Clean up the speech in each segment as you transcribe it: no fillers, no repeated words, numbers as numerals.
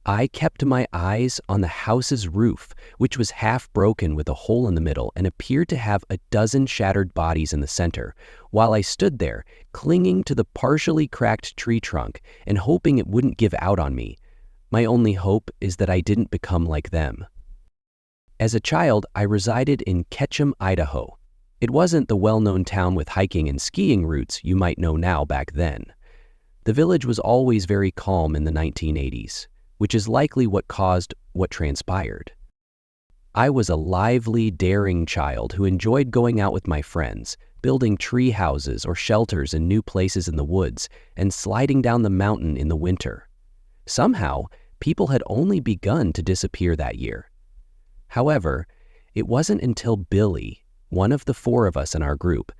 I kept my eyes on the house's roof, which was half broken with a hole in the middle and appeared to have a dozen shattered bodies in the center, while I stood there, clinging to the partially cracked tree trunk and hoping it wouldn't give out on me. My only hope is that I didn't become like them. As a child, I resided in Ketchum, Idaho. It wasn't the well-known town with hiking and skiing routes you might know now back then. The village was always very calm in the 1980s, which is likely what caused what transpired. I was a lively, daring child who enjoyed going out with my friends, building tree houses or shelters in new places in the woods, and sliding down the mountain in the winter. Somehow, people had only begun to disappear that year. However, it wasn't until Billy, one of the four of us in our group,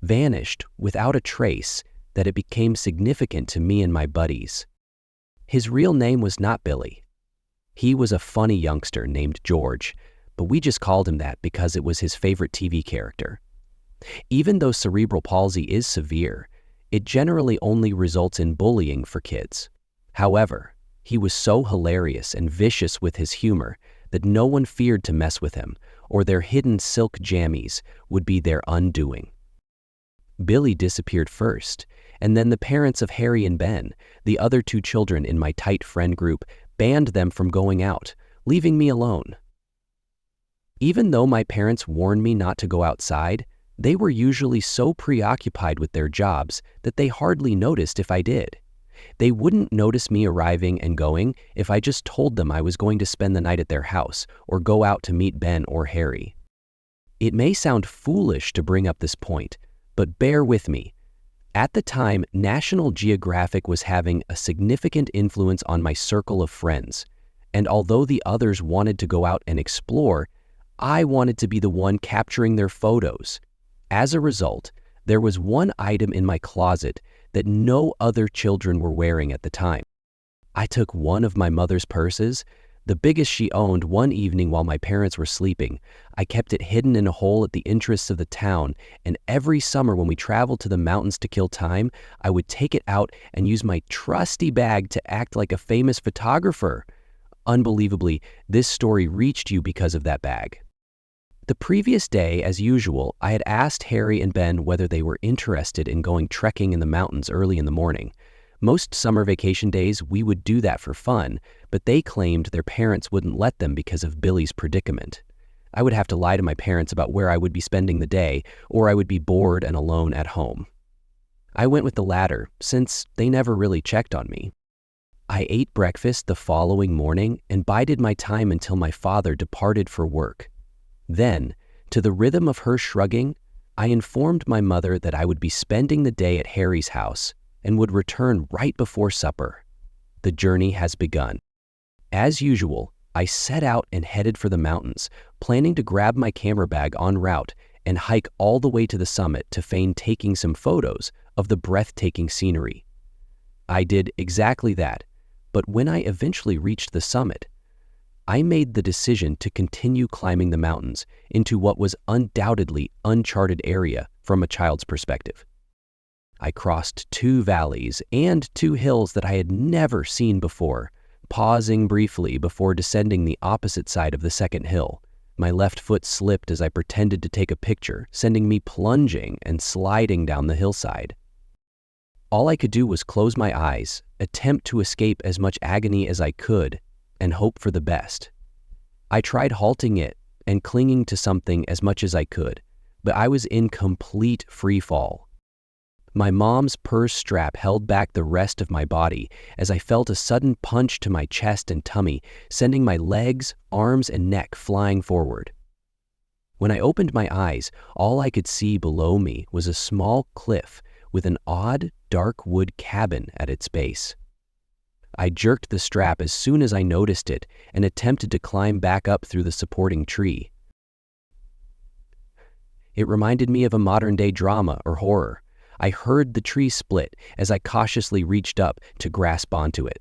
vanished without a trace that it became significant to me and my buddies. His real name was not Billy. He was a funny youngster named George, but we just called him that because it was his favorite TV character. Even though cerebral palsy is severe, it generally only results in bullying for kids. However, he was so hilarious and vicious with his humor that no one feared to mess with him, or their hidden silk jammies would be their undoing. Billy disappeared first, and then the parents of Harry and Ben, the other two children in my tight friend group, banned them from going out, leaving me alone. Even though my parents warned me not to go outside, they were usually so preoccupied with their jobs that they hardly noticed if I did. They wouldn't notice me arriving and going if I just told them I was going to spend the night at their house or go out to meet Ben or Harry. It may sound foolish to bring up this point, but bear with me. At the time, National Geographic was having a significant influence on my circle of friends, and although the others wanted to go out and explore, I wanted to be the one capturing their photos. As a result, there was one item in my closet that no other children were wearing at the time. I took one of my mother's purses, the biggest she owned, one evening while my parents were sleeping. I kept it hidden in a hole at the entrance of the town, and every summer when we traveled to the mountains to kill time, I would take it out and use my trusty bag to act like a famous photographer. Unbelievably, this story reached you because of that bag. The previous day, as usual, I had asked Harry and Ben whether they were interested in going trekking in the mountains early in the morning. Most summer vacation days, we would do that for fun, but they claimed their parents wouldn't let them because of Billy's predicament. I would have to lie to my parents about where I would be spending the day, or I would be bored and alone at home. I went with the latter, since they never really checked on me. I ate breakfast the following morning and bided my time until my father departed for work. Then, to the rhythm of her shrugging, I informed my mother that I would be spending the day at Harry's house and would return right before supper. The journey has begun. As usual, I set out and headed for the mountains, planning to grab my camera bag en route and hike all the way to the summit to feign taking some photos of the breathtaking scenery. I did exactly that, but when I eventually reached the summit, I made the decision to continue climbing the mountains into what was undoubtedly uncharted area from a child's perspective. I crossed 2 valleys and 2 hills that I had never seen before, pausing briefly before descending the opposite side of the second hill. My left foot slipped as I pretended to take a picture, sending me plunging and sliding down the hillside. All I could do was close my eyes, attempt to escape as much agony as I could, and hope for the best. I tried halting it and clinging to something as much as I could, but I was in complete free fall. My mom's purse strap held back the rest of my body as I felt a sudden punch to my chest and tummy, sending my legs, arms, and neck flying forward. When I opened my eyes, all I could see below me was a small cliff with an odd, dark wood cabin at its base. I jerked the strap as soon as I noticed it and attempted to climb back up through the supporting tree. It reminded me of a modern-day drama or horror. I heard the tree split as I cautiously reached up to grasp onto it.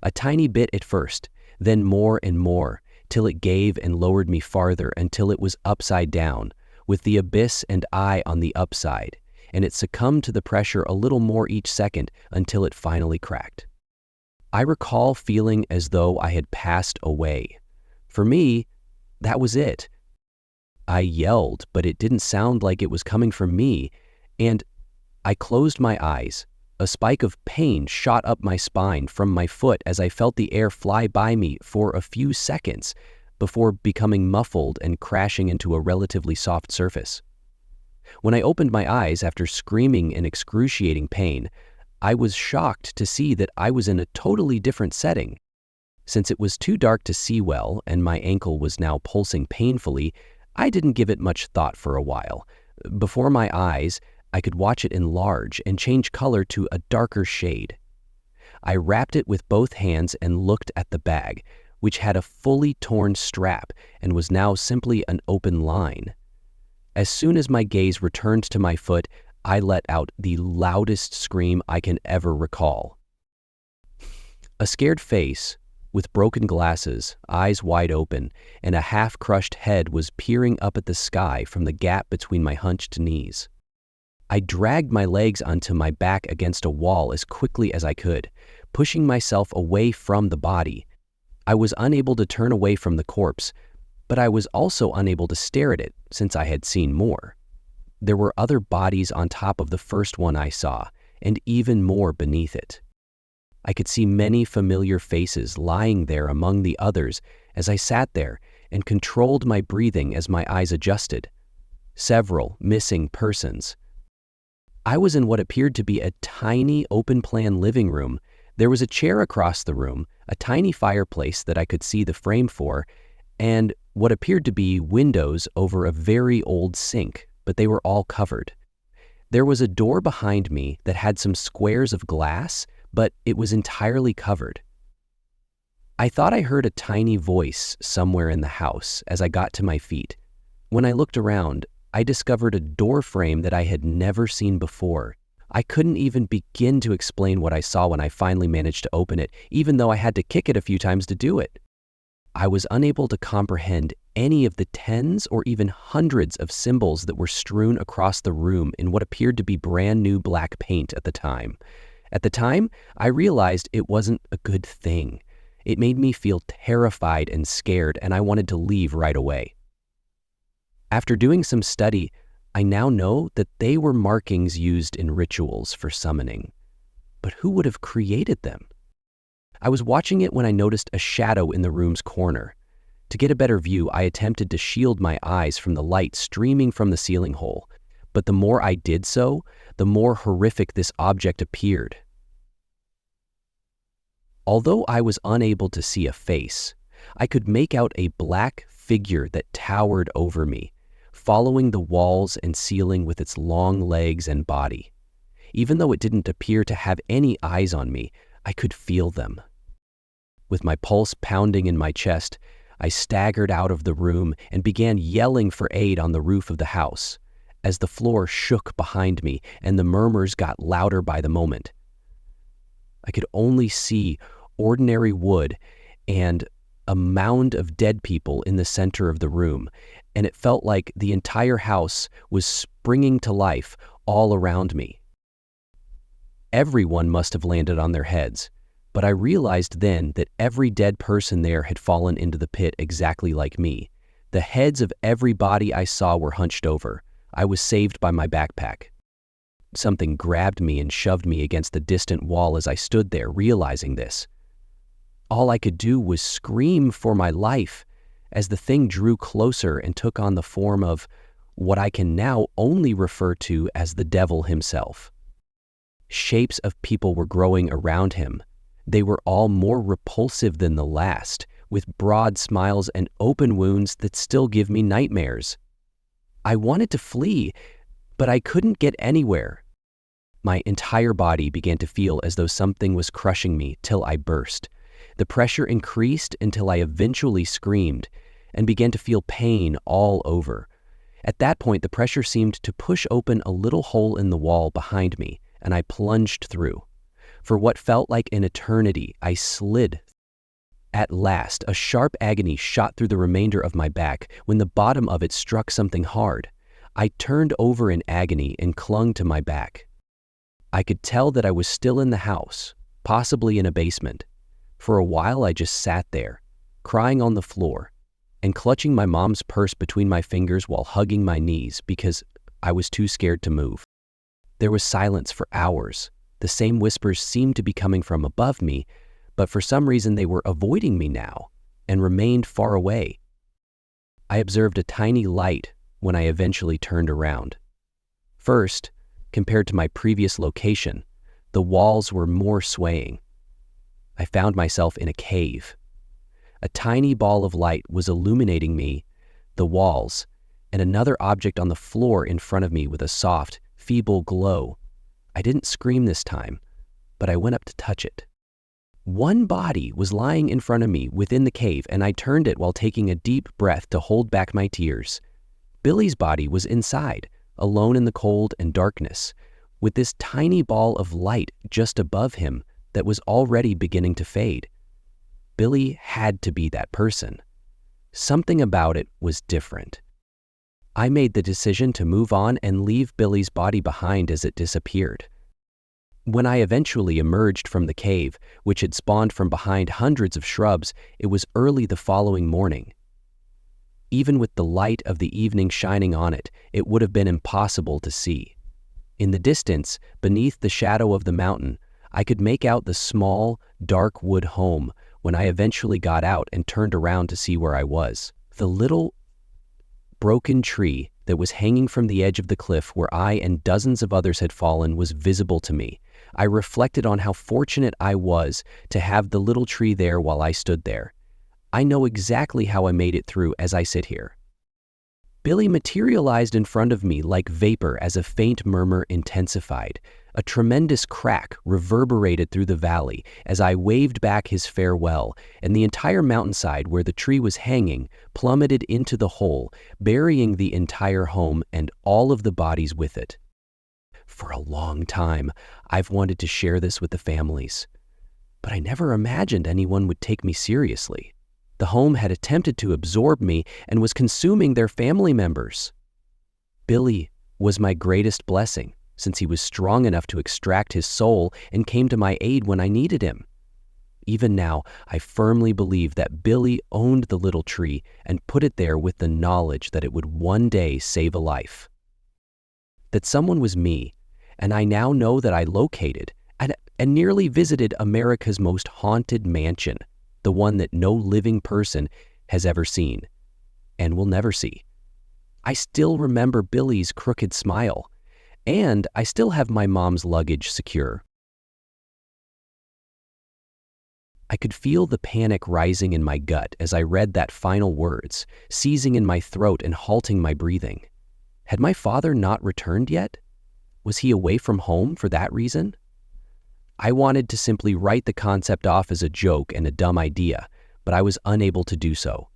A tiny bit at first, then more and more, till it gave and lowered me farther until it was upside down, with the abyss and I on the upside, and it succumbed to the pressure a little more each second until it finally cracked. I recall feeling as though I had passed away. For me, that was it. I yelled, but it didn't sound like it was coming from me, and I closed my eyes. A spike of pain shot up my spine from my foot as I felt the air fly by me for a few seconds before becoming muffled and crashing into a relatively soft surface. When I opened my eyes after screaming in excruciating pain, I was shocked to see that I was in a totally different setting. Since it was too dark to see well and my ankle was now pulsing painfully, I didn't give it much thought for a while. Before my eyes, I could watch it enlarge and change color to a darker shade. I wrapped it with both hands and looked at the bag, which had a fully torn strap and was now simply an open line. As soon as my gaze returned to my foot, I let out the loudest scream I can ever recall. A scared face, with broken glasses, eyes wide open, and a half-crushed head was peering up at the sky from the gap between my hunched knees. I dragged my legs onto my back against a wall as quickly as I could, pushing myself away from the body. I was unable to turn away from the corpse, but I was also unable to stare at it since I had seen more. There were other bodies on top of the first one I saw, and even more beneath it. I could see many familiar faces lying there among the others as I sat there and controlled my breathing as my eyes adjusted. Several missing persons. I was in what appeared to be a tiny open-plan living room. There was a chair across the room, a tiny fireplace that I could see the frame for, and what appeared to be windows over a very old sink, but they were all covered. There was a door behind me that had some squares of glass, but it was entirely covered. I thought I heard a tiny voice somewhere in the house as I got to my feet. When I looked around, I discovered a door frame that I had never seen before. I couldn't even begin to explain what I saw when I finally managed to open it, even though I had to kick it a few times to do it. I was unable to comprehend any of the tens or even hundreds of symbols that were strewn across the room in what appeared to be brand new black paint at the time. At the time, I realized it wasn't a good thing. It made me feel terrified and scared, and I wanted to leave right away. After doing some study, I now know that they were markings used in rituals for summoning. But who would have created them? I was watching it when I noticed a shadow in the room's corner. To get a better view, I attempted to shield my eyes from the light streaming from the ceiling hole. But the more I did so, the more horrific this object appeared. Although I was unable to see a face, I could make out a black figure that towered over me, following the walls and ceiling with its long legs and body. Even though it didn't appear to have any eyes on me, I could feel them. With my pulse pounding in my chest, I staggered out of the room and began yelling for aid on the roof of the house, as the floor shook behind me and the murmurs got louder by the moment. I could only see ordinary wood and a mound of dead people in the center of the room, and it felt like the entire house was springing to life all around me. Everyone must have landed on their heads, but I realized then that every dead person there had fallen into the pit exactly like me. The heads of every body I saw were hunched over. I was saved by my backpack. Something grabbed me and shoved me against the distant wall as I stood there, realizing this. All I could do was scream for my life as the thing drew closer and took on the form of what I can now only refer to as the devil himself. Shapes of people were growing around him. They were all more repulsive than the last, with broad smiles and open wounds that still give me nightmares. I wanted to flee, but I couldn't get anywhere. My entire body began to feel as though something was crushing me till I burst. The pressure increased until I eventually screamed and began to feel pain all over. At that point, the pressure seemed to push open a little hole in the wall behind me, and I plunged through. For what felt like an eternity, I slid. At last, a sharp agony shot through the remainder of my back when the bottom of it struck something hard. I turned over in agony and clung to my back. I could tell that I was still in the house, possibly in a basement. For a while, I just sat there, crying on the floor, and clutching my mom's purse between my fingers while hugging my knees because I was too scared to move. There was silence for hours. The same whispers seemed to be coming from above me, but for some reason they were avoiding me now and remained far away. I observed a tiny light when I eventually turned around. First, compared to my previous location, the walls were more swaying. I found myself in a cave. A tiny ball of light was illuminating me, the walls, and another object on the floor in front of me with a soft, feeble glow. I didn't scream this time, but I went up to touch it. One body was lying in front of me within the cave, and I turned it while taking a deep breath to hold back my tears. Billy's body was inside, alone in the cold and darkness, with this tiny ball of light just above him that was already beginning to fade. Billy had to be that person. Something about it was different. I made the decision to move on and leave Billy's body behind as it disappeared. When I eventually emerged from the cave, which had spawned from behind hundreds of shrubs, it was early the following morning. Even with the light of the evening shining on it, it would have been impossible to see. In the distance, beneath the shadow of the mountain, I could make out the small, dark wood home when I eventually got out and turned around to see where I was. The little broken tree that was hanging from the edge of the cliff where I and dozens of others had fallen was visible to me. I reflected on how fortunate I was to have the little tree there while I stood there. I know exactly how I made it through as I sit here. Billy materialized in front of me like vapor as a faint murmur intensified. A tremendous crack reverberated through the valley as I waved back his farewell, and the entire mountainside where the tree was hanging plummeted into the hole, burying the entire home and all of the bodies with it. For a long time, I've wanted to share this with the families, but I never imagined anyone would take me seriously. The home had attempted to absorb me and was consuming their family members. Billy was my greatest blessing, since he was strong enough to extract his soul and came to my aid when I needed him. Even now, I firmly believe that Billy owned the little tree and put it there with the knowledge that it would one day save a life. That someone was me, and I now know that I located and nearly visited America's most haunted mansion, the one that no living person has ever seen and will never see. I still remember Billy's crooked smile, and I still have my mom's luggage secure. I could feel the panic rising in my gut as I read that final words, seizing in my throat and halting my breathing. Had my father not returned yet? Was he away from home for that reason? I wanted to simply write the concept off as a joke and a dumb idea, but I was unable to do so.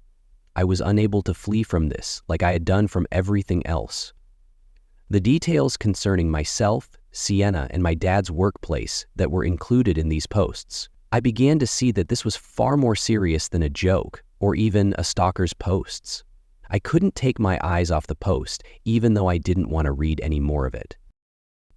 I was unable to flee from this like I had done from everything else. The details concerning myself, Sienna, and my dad's workplace that were included in these posts, I began to see that this was far more serious than a joke or even a stalker's posts. I couldn't take my eyes off the post, even though I didn't want to read any more of it.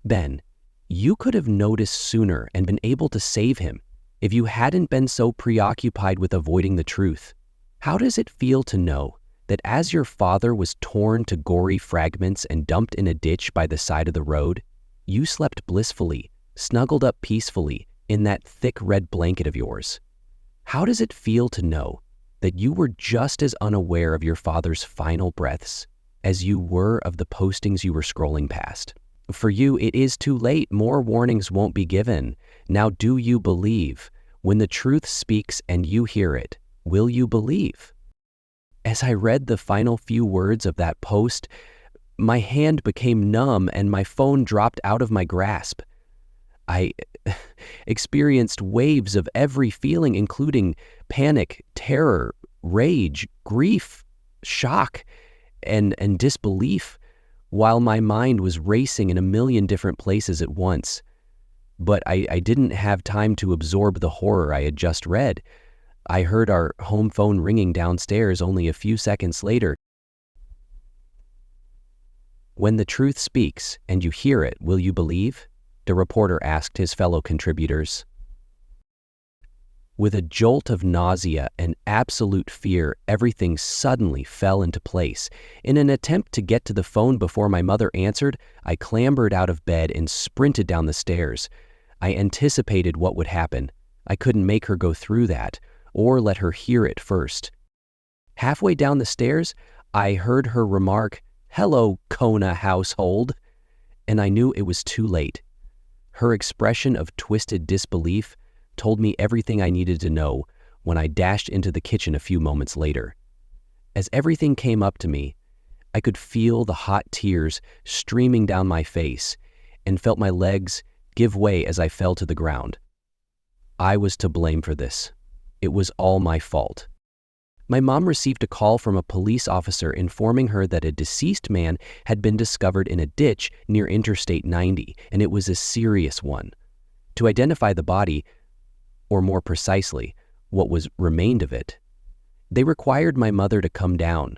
Ben, you could have noticed sooner and been able to save him if you hadn't been so preoccupied with avoiding the truth. How does it feel to know that as your father was torn to gory fragments and dumped in a ditch by the side of the road, you slept blissfully, snuggled up peacefully in that thick red blanket of yours? How does it feel to know that you were just as unaware of your father's final breaths as you were of the postings you were scrolling past? For you, it is too late. More warnings won't be given. Now do you believe? When the truth speaks and you hear it, will you believe? As I read the final few words of that post, my hand became numb and my phone dropped out of my grasp. I experienced waves of every feeling, including panic, terror, rage, grief, shock, and disbelief, while my mind was racing in a million different places at once. But I didn't have time to absorb the horror I had just read. I heard our home phone ringing downstairs only a few seconds later. When the truth speaks and you hear it, will you believe? The reporter asked his fellow contributors. With a jolt of nausea and absolute fear, everything suddenly fell into place. In an attempt to get to the phone before my mother answered, I clambered out of bed and sprinted down the stairs. I anticipated what would happen. I couldn't make her go through that, or let her hear it first. Halfway down the stairs, I heard her remark, "Hello, Kona household," and I knew it was too late. Her expression of twisted disbelief told me everything I needed to know when I dashed into the kitchen a few moments later. As everything came up to me, I could feel the hot tears streaming down my face and felt my legs give way as I fell to the ground. I was to blame for this. It was all my fault. My mom received a call from a police officer informing her that a deceased man had been discovered in a ditch near Interstate 90, and it was a serious one. To identify the body, or more precisely, what was remained of it, they required my mother to come down.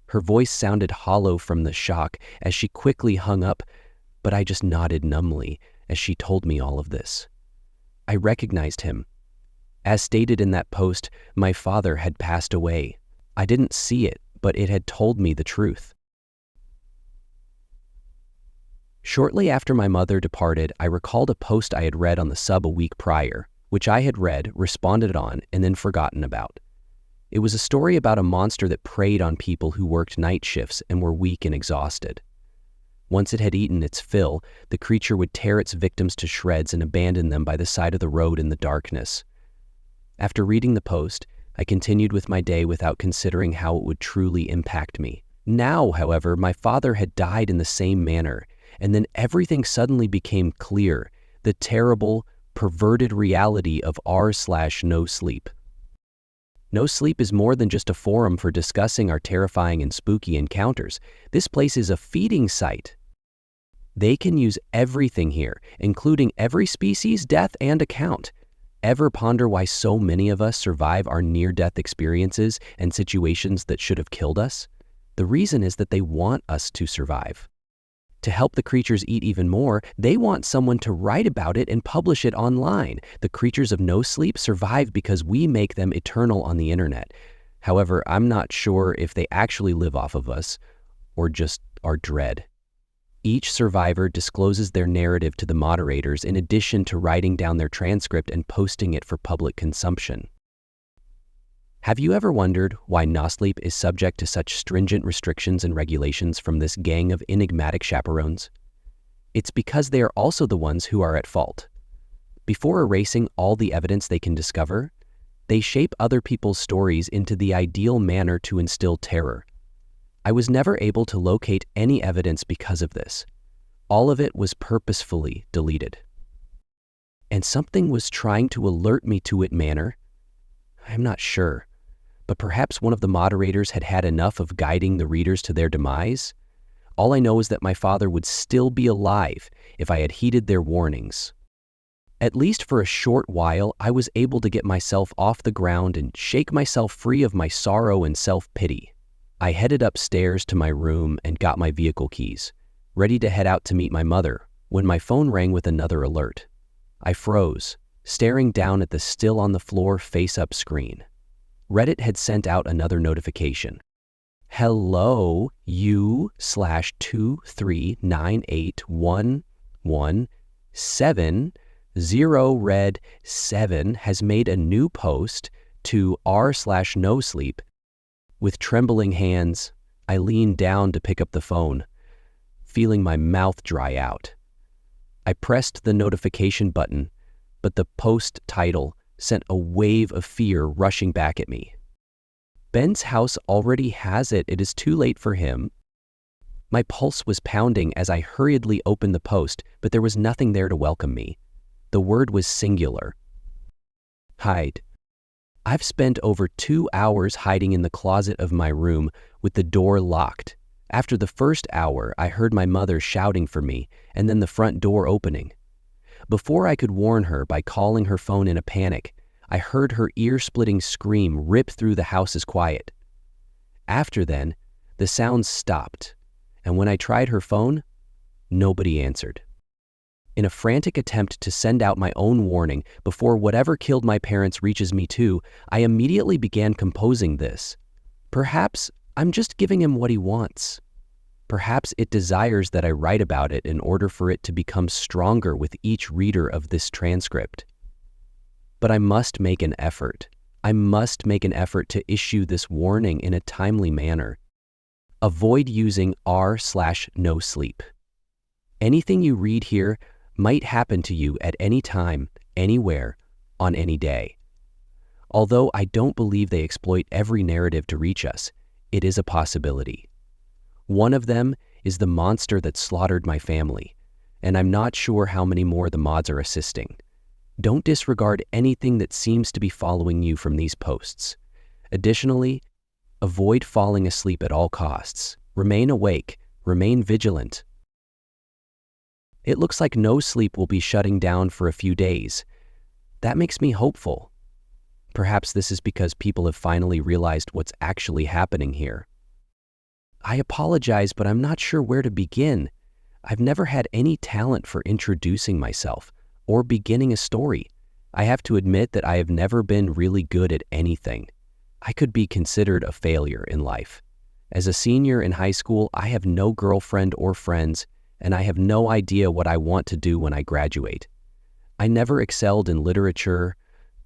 Her voice sounded hollow from the shock as she quickly hung up, but I just nodded numbly as she told me all of this. I recognized him. As stated in that post, my father had passed away. I didn't see it, but it had told me the truth. Shortly after my mother departed, I recalled a post I had read on the sub a week prior, which I had read, responded on, and then forgotten about. It was a story about a monster that preyed on people who worked night shifts and were weak and exhausted. Once it had eaten its fill, the creature would tear its victims to shreds and abandon them by the side of the road in the darkness. After reading the post, I continued with my day without considering how it would truly impact me. Now, however, my father had died in the same manner, and then everything suddenly became clear, the terrible, perverted reality of r/no sleep. No Sleep is more than just a forum for discussing our terrifying and spooky encounters. This place is a feeding site. They can use everything here, including every species, death, and account. Ever ponder why so many of us survive our near-death experiences and situations that should have killed us? The reason is that they want us to survive. To help the creatures eat even more, they want someone to write about it and publish it online. The creatures of No Sleep survive because we make them eternal on the internet. However, I'm not sure if they actually live off of us or just our dread. Each survivor discloses their narrative to the moderators in addition to writing down their transcript and posting it for public consumption. Have you ever wondered why No Sleep is subject to such stringent restrictions and regulations from this gang of enigmatic chaperones? It's because they are also the ones who are at fault. Before erasing all the evidence they can discover, they shape other people's stories into the ideal manner to instill terror. I was never able to locate any evidence because of this. All of it was purposefully deleted. And something was trying to alert me to it manner. I'm not sure. But perhaps one of the moderators had had enough of guiding the readers to their demise? All I know is that my father would still be alive if I had heeded their warnings. At least for a short while, I was able to get myself off the ground and shake myself free of my sorrow and self-pity. I headed upstairs to my room and got my vehicle keys, ready to head out to meet my mother, when my phone rang with another alert. I froze, staring down at the still-on-the-floor face-up screen. Reddit had sent out another notification. Hello, U/2398117 Red 7 has made a new post to r/no sleep. With trembling hands, I leaned down to pick up the phone, feeling my mouth dry out. I pressed the notification button, but the post title sent a wave of fear rushing back at me. Ben's house already has it. It is too late for him. My pulse was pounding as I hurriedly opened the post, but there was nothing there to welcome me. The word was singular. Hide. I've spent over 2 hours hiding in the closet of my room with the door locked. After the first hour, I heard my mother shouting for me and then the front door opening. Before I could warn her by calling her phone in a panic, I heard her ear-splitting scream rip through the house's quiet. After then, the sounds stopped, and when I tried her phone, nobody answered. In a frantic attempt to send out my own warning before whatever killed my parents reaches me too, I immediately began composing this. Perhaps I'm just giving him what he wants. Perhaps it desires that I write about it in order for it to become stronger with each reader of this transcript. But I must make an effort. I must make an effort to issue this warning in a timely manner. Avoid using r/no sleep. Anything you read here might happen to you at any time, anywhere, on any day. Although I don't believe they exploit every narrative to reach us, it is a possibility. One of them is the monster that slaughtered my family, and I'm not sure how many more the mods are assisting. Don't disregard anything that seems to be following you from these posts. Additionally, avoid falling asleep at all costs. Remain awake, remain vigilant. It looks like No Sleep will be shutting down for a few days. That makes me hopeful. Perhaps this is because people have finally realized what's actually happening here. I apologize, but I'm not sure where to begin. I've never had any talent for introducing myself or beginning a story. I have to admit that I have never been really good at anything. I could be considered a failure in life. As a senior in high school, I have no girlfriend or friends, and I have no idea what I want to do when I graduate. I never excelled in literature,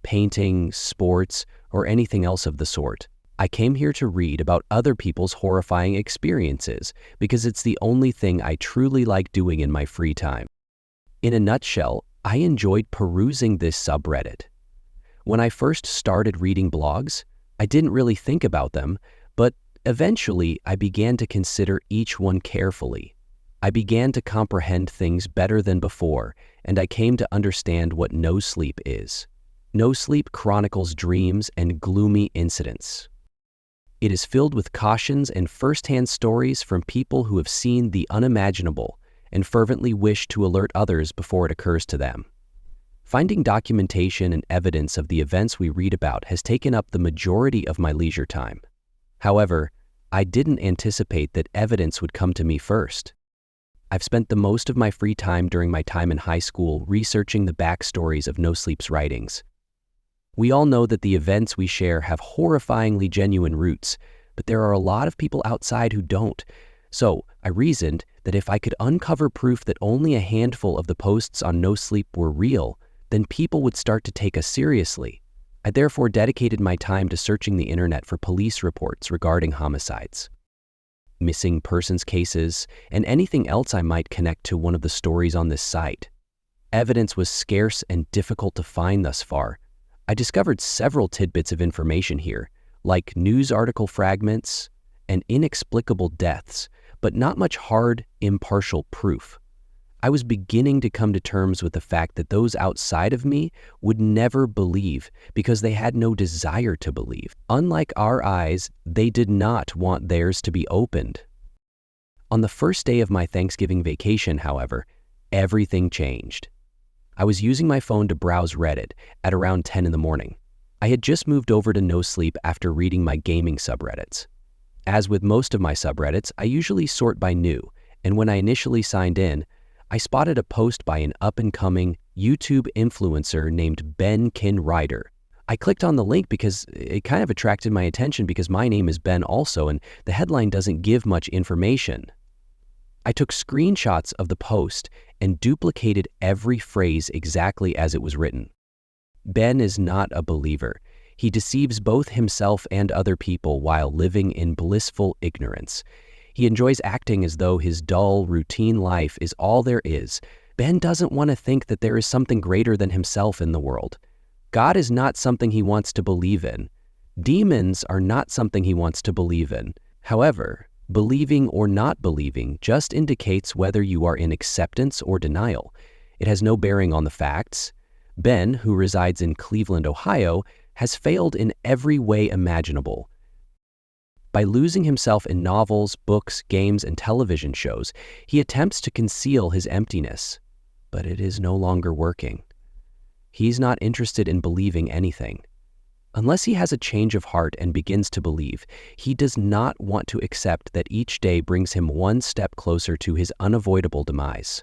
painting, sports, or anything else of the sort. I came here to read about other people's horrifying experiences because it's the only thing I truly like doing in my free time. In a nutshell, I enjoyed perusing this subreddit. When I first started reading blogs, I didn't really think about them, but eventually I began to consider each one carefully. I began to comprehend things better than before, and I came to understand what No Sleep is. No Sleep chronicles dreams and gloomy incidents. It is filled with cautions and first-hand stories from people who have seen the unimaginable and fervently wish to alert others before it occurs to them. Finding documentation and evidence of the events we read about has taken up the majority of my leisure time. However, I didn't anticipate that evidence would come to me first. I've spent the most of my free time during my time in high school researching the backstories of No Sleep's writings. We all know that the events we share have horrifyingly genuine roots, but there are a lot of people outside who don't. So I reasoned that if I could uncover proof that only a handful of the posts on No Sleep were real, then people would start to take us seriously. I therefore dedicated my time to searching the internet for police reports regarding homicides, missing persons cases, and anything else I might connect to one of the stories on this site. Evidence was scarce and difficult to find thus far. I discovered several tidbits of information here, like news article fragments and inexplicable deaths, but not much hard, impartial proof. I was beginning to come to terms with the fact that those outside of me would never believe because they had no desire to believe. Unlike our eyes, they did not want theirs to be opened. On the first day of my Thanksgiving vacation, however, everything changed. I was using my phone to browse Reddit at around 10 in the morning. I had just moved over to No Sleep after reading my gaming subreddits. As with most of my subreddits, I usually sort by new, and when I initially signed in, I spotted a post by an up-and-coming YouTube influencer named Ben Kin Ryder. I clicked on the link because it kind of attracted my attention because my name is Ben also, and the headline doesn't give much information. I took screenshots of the post and duplicated every phrase exactly as it was written. Ben is not a believer. He deceives both himself and other people while living in blissful ignorance. He enjoys acting as though his dull, routine life is all there is. Ben doesn't want to think that there is something greater than himself in the world. God is not something he wants to believe in. Demons are not something he wants to believe in. However, believing or not believing just indicates whether you are in acceptance or denial. It has no bearing on the facts. Ben, who resides in Cleveland, Ohio, has failed in every way imaginable. By losing himself in novels, books, games, and television shows, he attempts to conceal his emptiness, but it is no longer working. He's not interested in believing anything. Unless he has a change of heart and begins to believe, he does not want to accept that each day brings him one step closer to his unavoidable demise.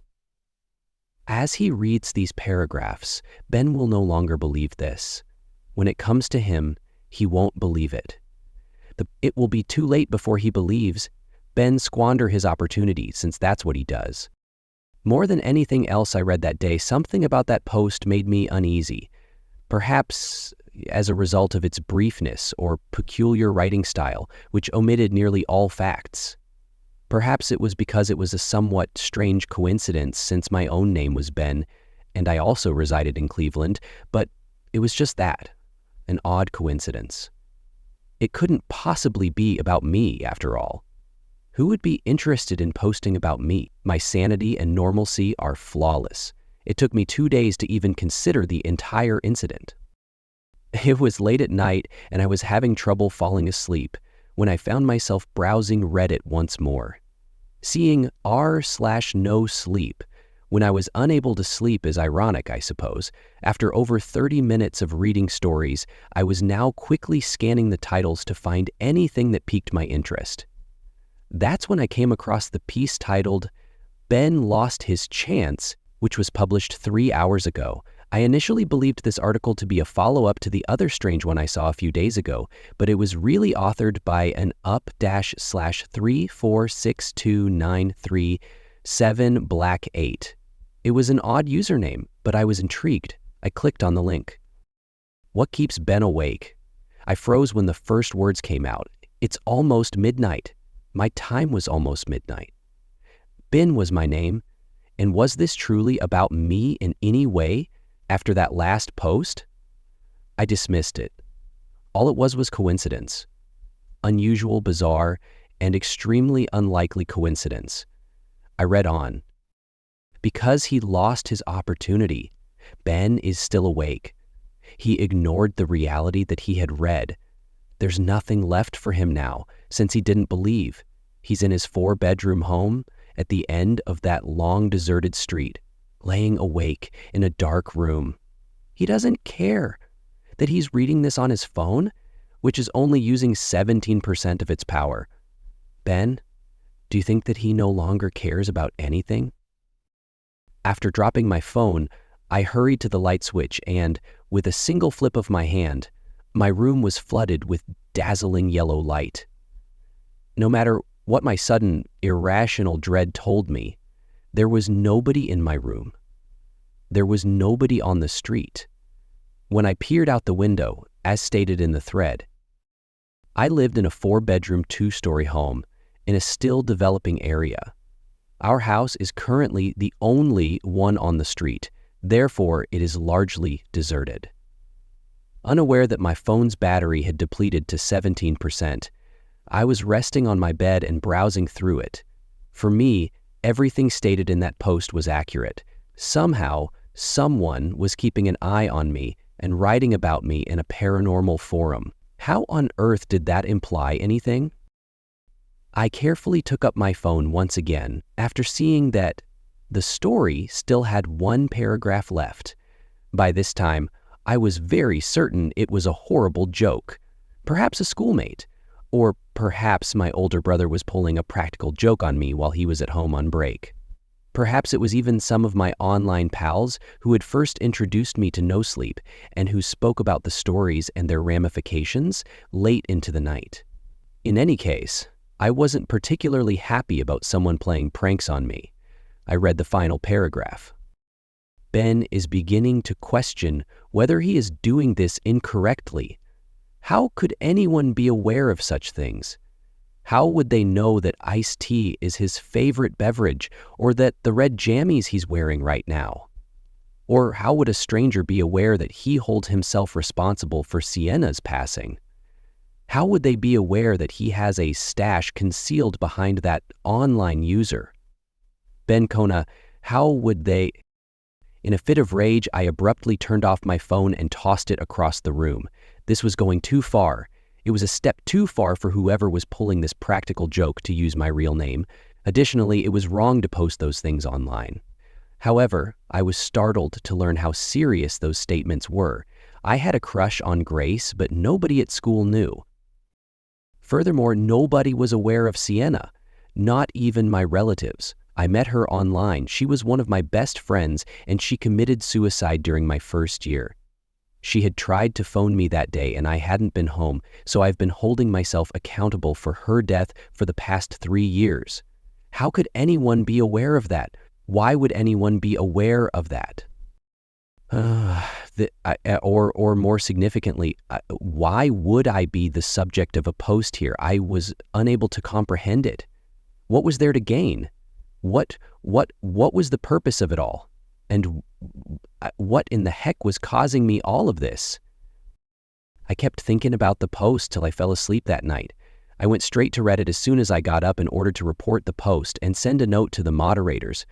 As he reads these paragraphs, Ben will no longer believe this. When it comes to him, he won't believe it. It will be too late before he believes. Ben squander his opportunity, since that's what he does. More than anything else I read that day, something about that post made me uneasy. Perhaps as a result of its briefness or peculiar writing style, which omitted nearly all facts. Perhaps it was because it was a somewhat strange coincidence, since my own name was Ben, and I also resided in Cleveland, but it was just that, an odd coincidence. It couldn't possibly be about me, after all. Who would be interested in posting about me? My sanity and normalcy are flawless. It took me 2 days to even consider the entire incident. It was late at night, and I was having trouble falling asleep when I found myself browsing Reddit once more. Seeing r/no sleep when I was unable to sleep is ironic, I suppose. After over 30 minutes of reading stories, I was now quickly scanning the titles to find anything that piqued my interest. That's when I came across the piece titled, "Ben Lost His Chance," which was published 3 hours ago. I initially believed this article to be a follow-up to the other strange one I saw a few days ago, but it was really authored by an up-/3462937black8. It was an odd username, but I was intrigued. I clicked on the link. What keeps Ben awake? I froze when the first words came out. It's almost midnight. My time was almost midnight. Ben was my name, and was this truly about me in any way? After that last post? I dismissed it. All it was coincidence. Unusual, bizarre, and extremely unlikely coincidence. I read on. Because he lost his opportunity, Ben is still awake. He ignored the reality that he had read. There's nothing left for him now, since he didn't believe. He's in his 4-bedroom home at the end of that long deserted street, laying awake in a dark room. He doesn't care that he's reading this on his phone, which is only using 17% of its power. Ben, do you think that he no longer cares about anything? After dropping my phone, I hurried to the light switch and, with a single flip of my hand, my room was flooded with dazzling yellow light. No matter what my sudden, irrational dread told me, there was nobody in my room. There was nobody on the street. When I peered out the window, as stated in the thread, I lived in a 4-bedroom, 2-story home in a still developing area. Our house is currently the only one on the street, therefore it is largely deserted. Unaware that my phone's battery had depleted to 17%, I was resting on my bed and browsing through it. For me, everything stated in that post was accurate. Somehow, someone was keeping an eye on me and writing about me in a paranormal forum. How on earth did that imply anything? I carefully took up my phone once again after seeing that the story still had 1 paragraph left. By this time, I was very certain it was a horrible joke, perhaps a schoolmate, or perhaps my older brother was pulling a practical joke on me while he was at home on break. Perhaps it was even some of my online pals who had first introduced me to no sleep and who spoke about the stories and their ramifications late into the night. In any case, I wasn't particularly happy about someone playing pranks on me. I read the final paragraph. Ben is beginning to question whether he is doing this incorrectly. How could anyone be aware of such things? How would they know that iced tea is his favorite beverage, or that the red jammies he's wearing right now? Or how would a stranger be aware that he holds himself responsible for Sienna's passing? How would they be aware that he has a stash concealed behind that online user? Ben Kona, how would they? In a fit of rage, I abruptly turned off my phone and tossed it across the room. This was going too far. It was a step too far for whoever was pulling this practical joke to use my real name. Additionally, it was wrong to post those things online. However, I was startled to learn how serious those statements were. I had a crush on Grace, but nobody at school knew. Furthermore, nobody was aware of Sienna, not even my relatives. I met her online. She was one of my best friends, and she committed suicide during my first year. She had tried to phone me that day, and I hadn't been home, so I've been holding myself accountable for her death for the past 3 years. How could anyone be aware of that? Why would anyone be aware of that? Or more significantly, why would I be the subject of a post here? I was unable to comprehend it. What was there to gain? What was the purpose of it all? And what in the heck was causing me all of this? I kept thinking about the post till I fell asleep that night. I went straight to Reddit as soon as I got up in order to report the post and send a note to the moderators.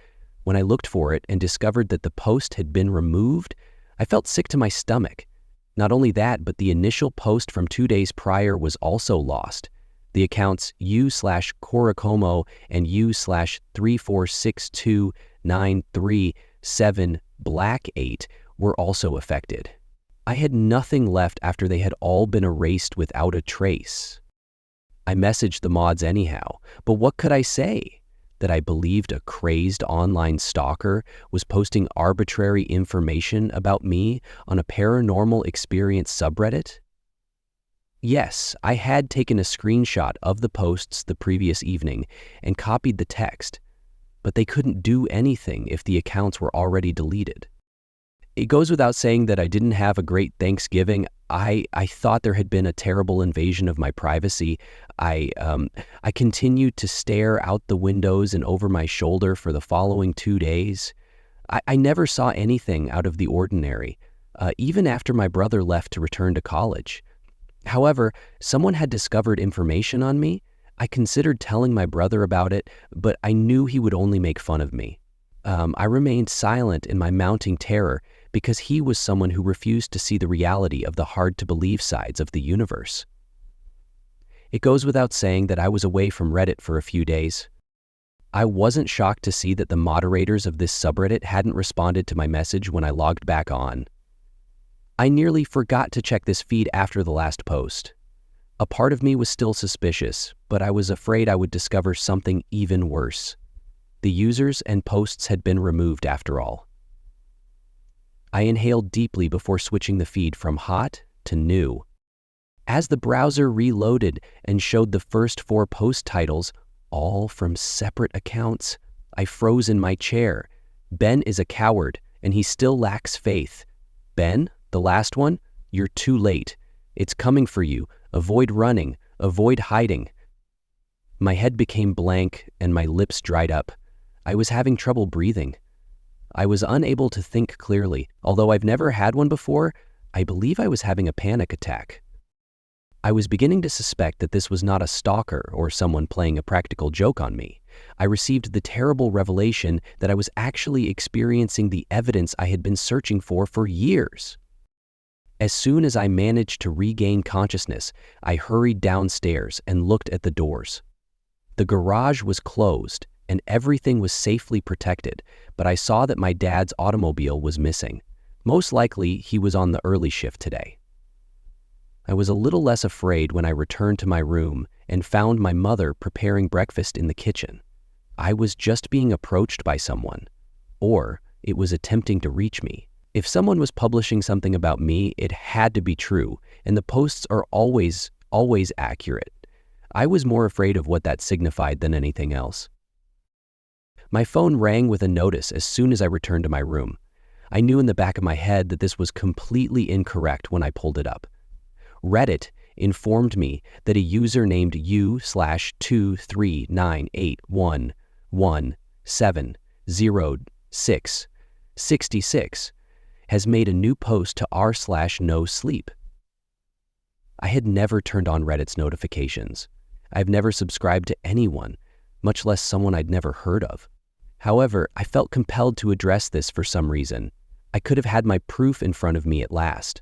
When I looked for it and discovered that the post had been removed, I felt sick to my stomach. Not only that, but the initial post from 2 days prior was also lost. The accounts u/Coricomo and u/3462937Black8 were also affected. I had nothing left after they had all been erased without a trace. I messaged the mods anyhow, but what could I say? That I believed a crazed online stalker was posting arbitrary information about me on a paranormal experience subreddit? Yes, I had taken a screenshot of the posts the previous evening and copied the text, but they couldn't do anything if the accounts were already deleted. It goes without saying that I didn't have a great Thanksgiving. I thought there had been a terrible invasion of my privacy. I continued to stare out the windows and over my shoulder for the following 2 days. I never saw anything out of the ordinary, even after my brother left to return to college. However, someone had discovered information on me. I considered telling my brother about it, but I knew he would only make fun of me. I remained silent in my mounting terror because he was someone who refused to see the reality of the hard-to-believe sides of the universe. It goes without saying that I was away from Reddit for a few days. I wasn't shocked to see that the moderators of this subreddit hadn't responded to my message when I logged back on. I nearly forgot to check this feed after the last post. A part of me was still suspicious, but I was afraid I would discover something even worse. The users and posts had been removed after all. I inhaled deeply before switching the feed from hot to new. As the browser reloaded and showed the first 4 post titles, all from separate accounts, I froze in my chair. Ben is a coward, and he still lacks faith. Ben, the last one, you're too late. It's coming for you. Avoid running. Avoid hiding. My head became blank and my lips dried up. I was having trouble breathing. I was unable to think clearly. Although I've never had one before, I believe I was having a panic attack. I was beginning to suspect that this was not a stalker or someone playing a practical joke on me. I received the terrible revelation that I was actually experiencing the evidence I had been searching for years. As soon as I managed to regain consciousness, I hurried downstairs and looked at the doors. The garage was closed and everything was safely protected, but I saw that my dad's automobile was missing. Most likely, he was on the early shift today. I was a little less afraid when I returned to my room and found my mother preparing breakfast in the kitchen. I was just being approached by someone, or it was attempting to reach me. If someone was publishing something about me, it had to be true, and the posts are always accurate. I was more afraid of what that signified than anything else. My phone rang with a notice as soon as I returned to my room. I knew in the back of my head that this was completely incorrect when I pulled it up. Reddit informed me that a user named u/23981170666 has made a new post to r/no sleep. I had never turned on Reddit's notifications. I've never subscribed to anyone, much less someone I'd never heard of. However, I felt compelled to address this for some reason. I could have had my proof in front of me at last.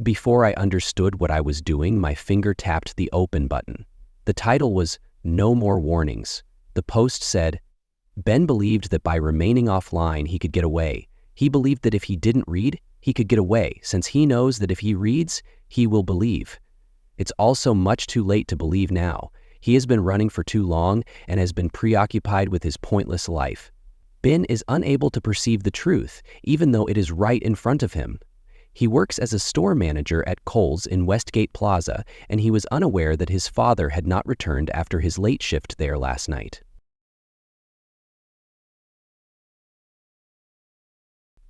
Before I understood what I was doing, my finger tapped the open button. The title was No More Warnings. The post said, Ben believed that by remaining offline he could get away. He believed that if he didn't read, he could get away, since he knows that if he reads, he will believe. It's also much too late to believe now. He has been running for too long and has been preoccupied with his pointless life. Ben is unable to perceive the truth, even though it is right in front of him. He works as a store manager at Kohl's in Westgate Plaza, and he was unaware that his father had not returned after his late shift there last night.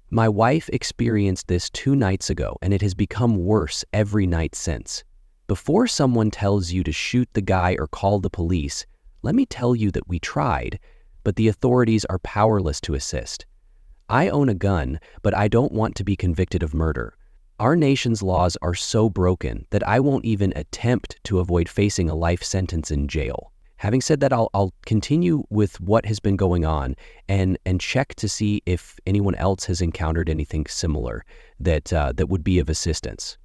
My wife experienced this 2 nights ago, and it has become worse every night since. Before someone tells you to shoot the guy or call the police, let me tell you that we tried, but the authorities are powerless to assist. I own a gun, but I don't want to be convicted of murder. Our nation's laws are so broken that I won't even attempt to avoid facing a life sentence in jail. Having said that, I'll continue with what has been going on and check to see if anyone else has encountered anything similar that would be of assistance.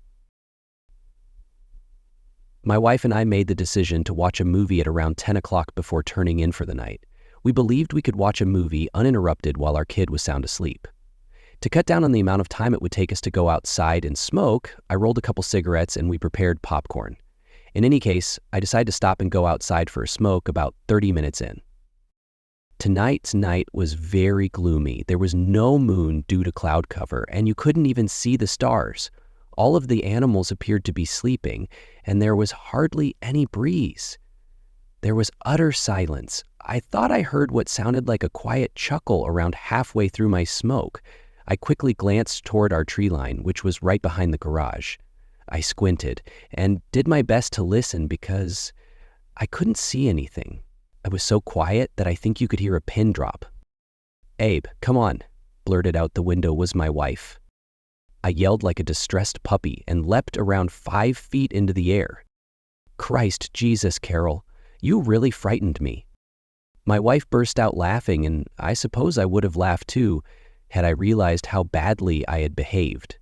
My wife and I made the decision to watch a movie at around 10 o'clock before turning in for the night. We believed we could watch a movie uninterrupted while our kid was sound asleep. To cut down on the amount of time it would take us to go outside and smoke, I rolled a couple cigarettes and we prepared popcorn. In any case, I decided to stop and go outside for a smoke about 30 minutes in. Tonight's night was very gloomy. There was no moon due to cloud cover, and you couldn't even see the stars. All of the animals appeared to be sleeping, and there was hardly any breeze. There was utter silence. I thought I heard what sounded like a quiet chuckle around halfway through my smoke. I quickly glanced toward our tree line, which was right behind the garage. I squinted and did my best to listen because I couldn't see anything. I was so quiet that I think you could hear a pin drop. "Abe, come on," blurted out the window was my wife. I yelled like a distressed puppy and leapt around 5 feet into the air. "Christ Jesus, Carol, you really frightened me." My wife burst out laughing, and I suppose I would have laughed too had I realized how badly I had behaved.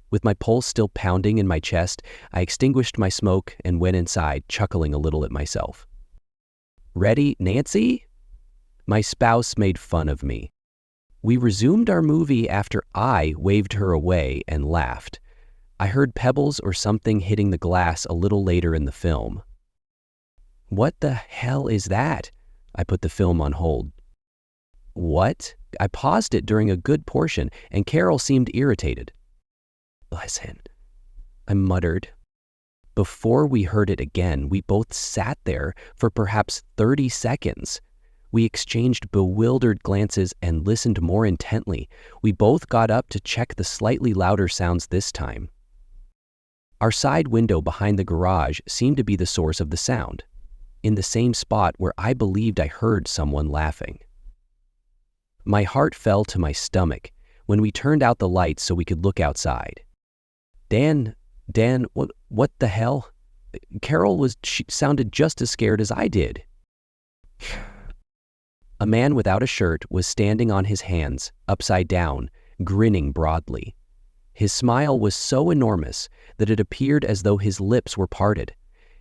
With my pulse still pounding in my chest, I extinguished my smoke and went inside, chuckling a little at myself. "Ready, Nancy?" My spouse made fun of me. We resumed our movie after I waved her away and laughed. I heard pebbles or something hitting the glass a little later in the film. "What the hell is that?" I put the film on hold. "What?" I paused it during a good portion, and Carol seemed irritated. "Listen," I muttered. Before we heard it again, we both sat there for perhaps 30 seconds. We exchanged bewildered glances and listened more intently. We both got up to check the slightly louder sounds this time. Our side window behind the garage seemed to be the source of the sound, in the same spot where I believed I heard someone laughing. My heart fell to my stomach when we turned out the lights so we could look outside. Dan, what the hell?" Carol she sounded just as scared as I did. A man without a shirt was standing on his hands, upside down, grinning broadly. His smile was so enormous that it appeared as though his lips were parted.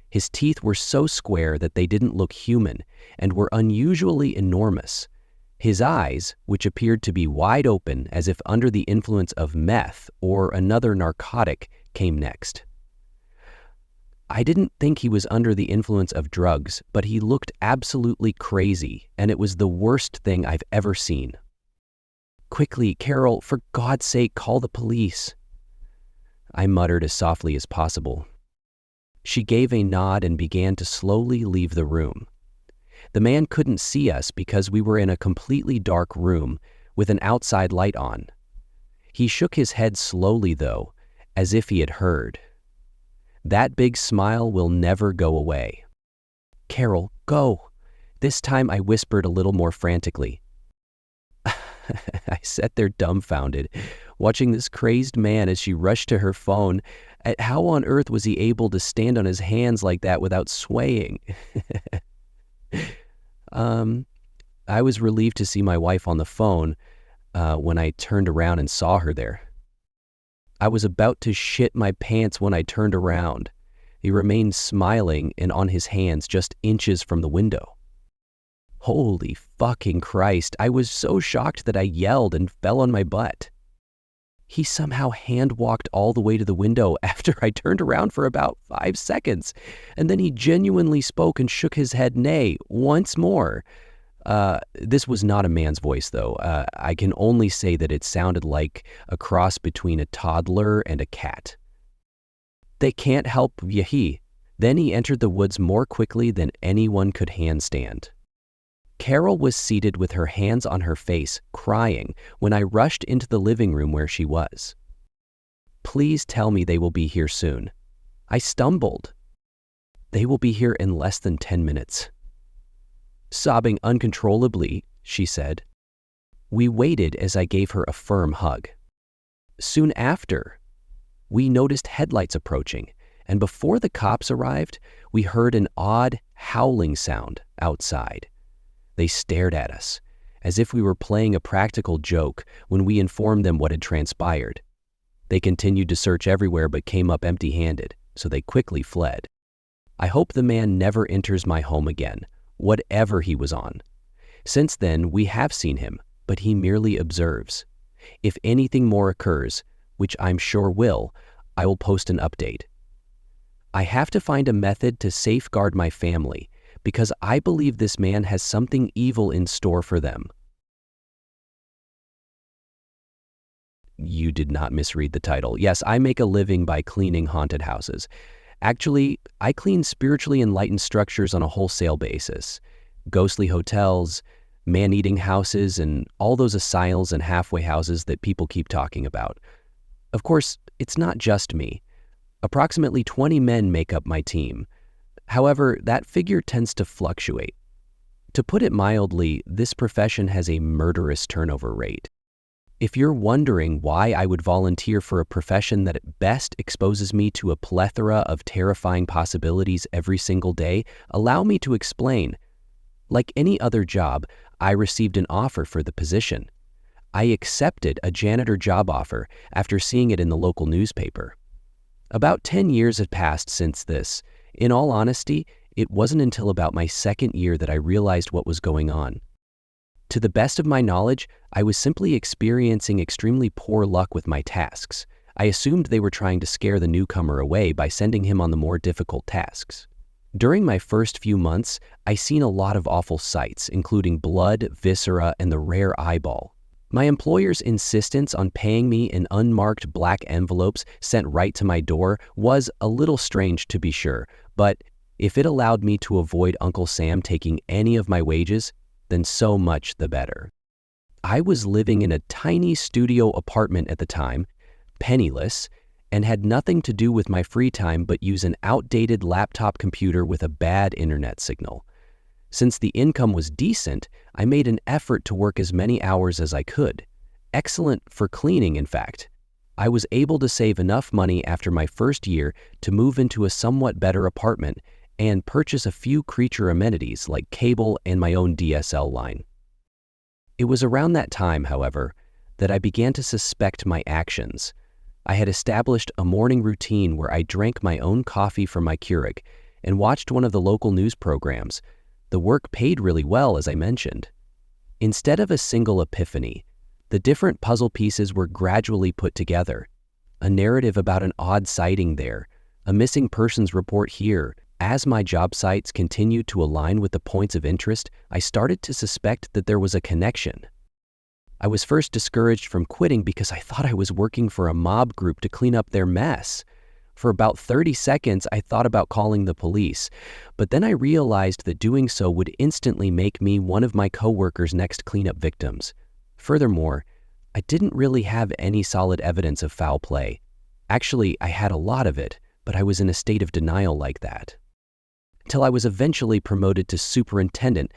His teeth were so square that they didn't look human and were unusually enormous. His eyes, which appeared to be wide open as if under the influence of meth or another narcotic, came next. I didn't think he was under the influence of drugs, but he looked absolutely crazy, and it was the worst thing I've ever seen. "Quickly, Carol, for God's sake, call the police," I muttered as softly as possible. She gave a nod and began to slowly leave the room. The man couldn't see us because we were in a completely dark room with an outside light on. He shook his head slowly, though, as if he had heard. That big smile will never go away. "Carol, go." This time I whispered a little more frantically. I sat there dumbfounded, watching this crazed man as she rushed to her phone. How on earth was he able to stand on his hands like that without swaying? I was relieved to see my wife on the phone when I turned around and saw her there. I was about to shit my pants when I turned around. He remained smiling and on his hands just inches from the window. Holy fucking Christ, I was so shocked that I yelled and fell on my butt. He somehow hand-walked all the way to the window after I turned around for about 5 seconds, and then he genuinely spoke and shook his head nay once more. This was not a man's voice, though. I can only say that it sounded like a cross between a toddler and a cat. They can't help Yahi. Then he entered the woods more quickly than anyone could handstand. Carol was seated with her hands on her face, crying, when I rushed into the living room where she was. Please tell me they will be here soon. I stumbled. They will be here in less than 10 minutes. Sobbing uncontrollably, she said. We waited as I gave her a firm hug. Soon after, we noticed headlights approaching, and before the cops arrived, we heard an odd howling sound outside. They stared at us, as if we were playing a practical joke when we informed them what had transpired. They continued to search everywhere but came up empty-handed, so they quickly fled. I hope the man never enters my home again, whatever he was on. Since then, we have seen him, but he merely observes. If anything more occurs, which I'm sure will, I will post an update. I have to find a method to safeguard my family, because I believe this man has something evil in store for them. You did not misread the title. Yes, I make a living by cleaning haunted houses. Actually, I clean spiritually enlightened structures on a wholesale basis. Ghostly hotels, man-eating houses, and all those asylums and halfway houses that people keep talking about. Of course, it's not just me. Approximately 20 men make up my team. However, that figure tends to fluctuate. To put it mildly, this profession has a murderous turnover rate. If you're wondering why I would volunteer for a profession that at best exposes me to a plethora of terrifying possibilities every single day, allow me to explain. Like any other job, I received an offer for the position. I accepted a janitor job offer after seeing it in the local newspaper. About 10 years had passed since this. In all honesty, it wasn't until about my second year that I realized what was going on. To the best of my knowledge, I was simply experiencing extremely poor luck with my tasks. I assumed they were trying to scare the newcomer away by sending him on the more difficult tasks. During my first few months, I seen a lot of awful sights, including blood, viscera, and the rare eyeball. My employer's insistence on paying me in unmarked black envelopes sent right to my door was a little strange, to be sure, but if it allowed me to avoid Uncle Sam taking any of my wages, then so much the better. I was living in a tiny studio apartment at the time, penniless, and had nothing to do with my free time but use an outdated laptop computer with a bad internet signal. Since the income was decent, I made an effort to work as many hours as I could. Excellent for cleaning, in fact. I was able to save enough money after my first year to move into a somewhat better apartment and purchase a few creature amenities like cable and my own DSL line. It was around that time, however, that I began to suspect my actions. I had established a morning routine where I drank my own coffee from my Keurig and watched one of the local news programs. The work paid really well, as I mentioned. Instead of a single epiphany, the different puzzle pieces were gradually put together. A narrative about an odd sighting there, a missing persons report here. As my job sites continued to align with the points of interest, I started to suspect that there was a connection. I was first discouraged from quitting because I thought I was working for a mob group to clean up their mess. For about 30 seconds, I thought about calling the police, but then I realized that doing so would instantly make me one of my coworkers' next cleanup victims. Furthermore, I didn't really have any solid evidence of foul play. Actually, I had a lot of it, but I was in a state of denial like that. Till I was eventually promoted to superintendent,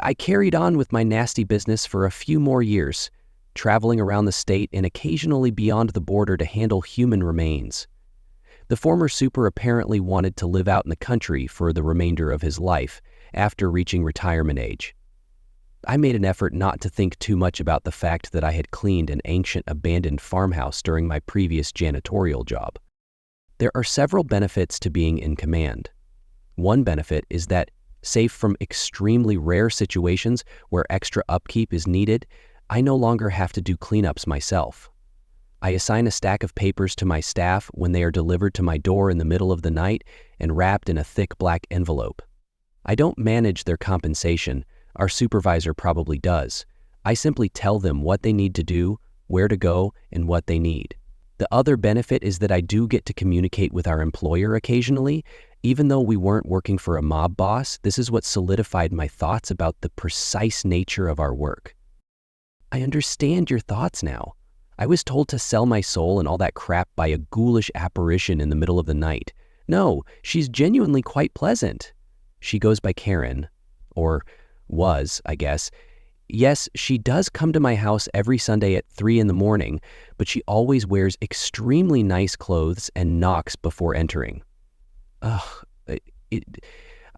I carried on with my nasty business for a few more years, traveling around the state and occasionally beyond the border to handle human remains. The former super apparently wanted to live out in the country for the remainder of his life after reaching retirement age. I made an effort not to think too much about the fact that I had cleaned an ancient abandoned farmhouse during my previous janitorial job. There are several benefits to being in command. One benefit is that, safe from extremely rare situations where extra upkeep is needed, I no longer have to do cleanups myself. I assign a stack of papers to my staff when they are delivered to my door in the middle of the night and wrapped in a thick black envelope. I don't manage their compensation. Our supervisor probably does. I simply tell them what they need to do, where to go, and what they need. The other benefit is that I do get to communicate with our employer occasionally. Even though we weren't working for a mob boss, this is what solidified my thoughts about the precise nature of our work. I understand your thoughts now. I was told to sell my soul and all that crap by a ghoulish apparition in the middle of the night. No, she's genuinely quite pleasant. She goes by Karen, or was, I guess. Yes, she does come to my house every Sunday at 3 in the morning, but she always wears extremely nice clothes and knocks before entering.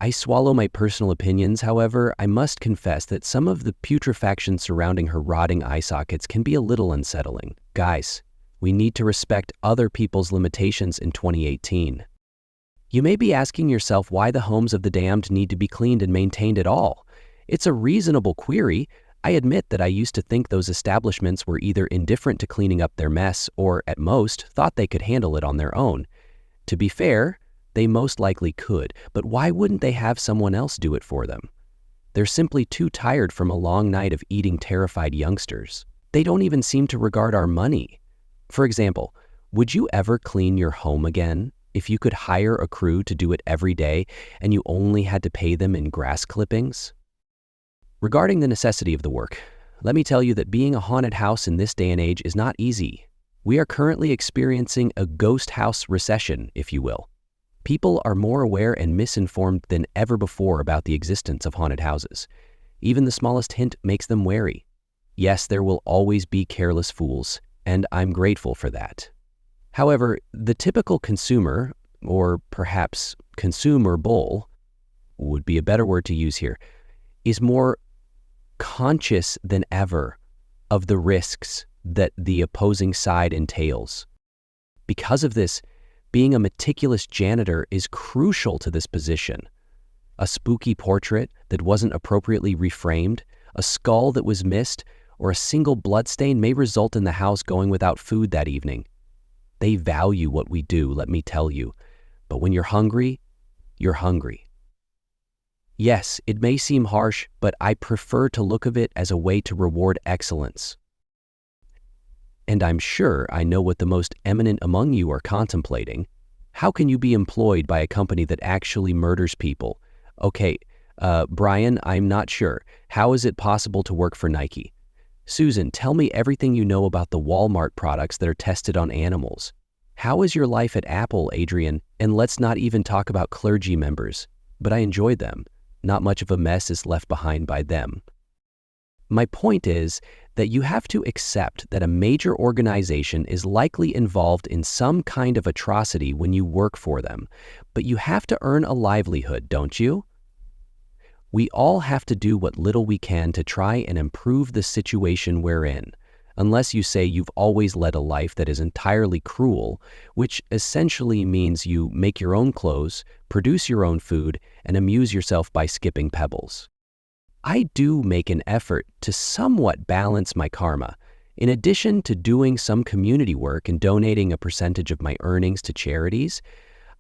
I swallow my personal opinions. However, I must confess that some of the putrefaction surrounding her rotting eye sockets can be a little unsettling. Guys, we need to respect other people's limitations in 2018. You may be asking yourself why the homes of the damned need to be cleaned and maintained at all. It's a reasonable query. I admit that I used to think those establishments were either indifferent to cleaning up their mess or, at most, thought they could handle it on their own. To be fair, they most likely could, but why wouldn't they have someone else do it for them? They're simply too tired from a long night of eating terrified youngsters. They don't even seem to regard our money. For example, would you ever clean your home again if you could hire a crew to do it every day and you only had to pay them in grass clippings? Regarding the necessity of the work, let me tell you that being a haunted house in this day and age is not easy. We are currently experiencing a ghost house recession, if you will. People are more aware and misinformed than ever before about the existence of haunted houses. Even the smallest hint makes them wary. Yes, there will always be careless fools, and I'm grateful for that. However, the typical consumer, or perhaps consumable, would be a better word to use here, is more conscious than ever of the risks that the opposing side entails. Because of this, being a meticulous janitor is crucial to this position. A spooky portrait that wasn't appropriately reframed, a skull that was missed, or a single bloodstain may result in the house going without food that evening. They value what we do, let me tell you. But when you're hungry, you're hungry. Yes, it may seem harsh, but I prefer to look of it as a way to reward excellence. And I'm sure I know what the most eminent among you are contemplating. How can you be employed by a company that actually murders people? Okay, Brian, I'm not sure. How is it possible to work for Nike? Susan, tell me everything you know about the Walmart products that are tested on animals. How is your life at Apple, Adrian? And let's not even talk about clergy members. But I enjoy them. Not much of a mess is left behind by them. My point is that you have to accept that a major organization is likely involved in some kind of atrocity when you work for them, but you have to earn a livelihood, don't you? We all have to do what little we can to try and improve the situation we're in, unless you say you've always led a life that is entirely cruel, which essentially means you make your own clothes, produce your own food, and amuse yourself by skipping pebbles. I do make an effort to somewhat balance my karma. In addition to doing some community work and donating a percentage of my earnings to charities,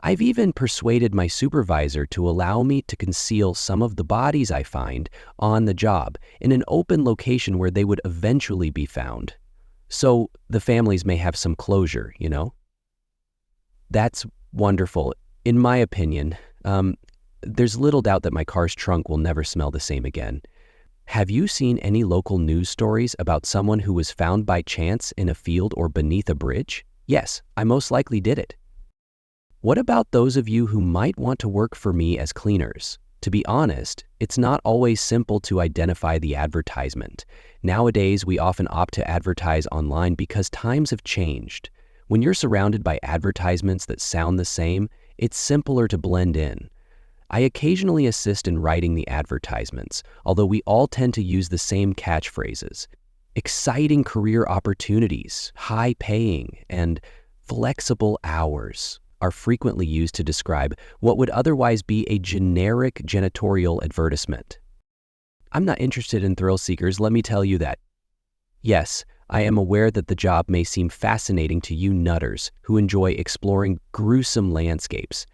I've even persuaded my supervisor to allow me to conceal some of the bodies I find on the job in an open location where they would eventually be found. So the families may have some closure, you know? That's wonderful. In my opinion, there's little doubt that my car's trunk will never smell the same again. Have you seen any local news stories about someone who was found by chance in a field or beneath a bridge? Yes, I most likely did it. What about those of you who might want to work for me as cleaners? To be honest, it's not always simple to identify the advertisement. Nowadays, we often opt to advertise online because times have changed. When you're surrounded by advertisements that sound the same, it's simpler to blend in. I occasionally assist in writing the advertisements, although we all tend to use the same catchphrases. Exciting career opportunities, high paying, and flexible hours are frequently used to describe what would otherwise be a generic janitorial advertisement. I'm not interested in thrill seekers, let me tell you that. Yes, I am aware that the job may seem fascinating to you nutters who enjoy exploring gruesome landscapes,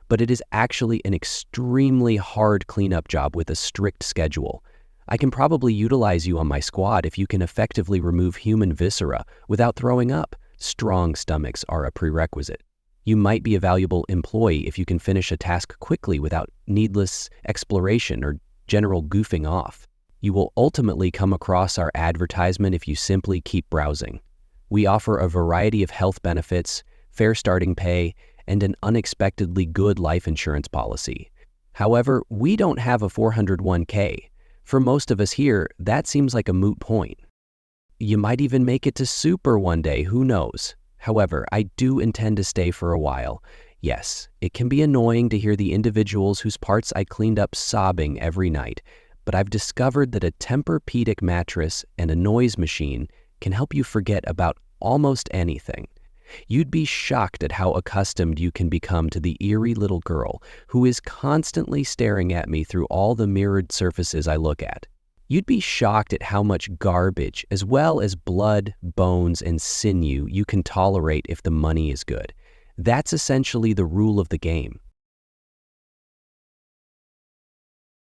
but it is actually an extremely hard cleanup job with a strict schedule. I can probably utilize you on my squad if you can effectively remove human viscera without throwing up. Strong stomachs are a prerequisite. You might be a valuable employee if you can finish a task quickly without needless exploration or general goofing off. You will ultimately come across our advertisement if you simply keep browsing. We offer a variety of health benefits, fair starting pay, and an unexpectedly good life insurance policy. However, we don't have a 401k. For most of us here, that seems like a moot point. You might even make it to super one day, who knows? However, I do intend to stay for a while. Yes, it can be annoying to hear the individuals whose parts I cleaned up sobbing every night, but I've discovered that a Tempur-Pedic mattress and a noise machine can help you forget about almost anything. You'd be shocked at how accustomed you can become to the eerie little girl who is constantly staring at me through all the mirrored surfaces I look at. You'd be shocked at how much garbage, as well as blood, bones, and sinew you can tolerate if the money is good. That's essentially the rule of the game.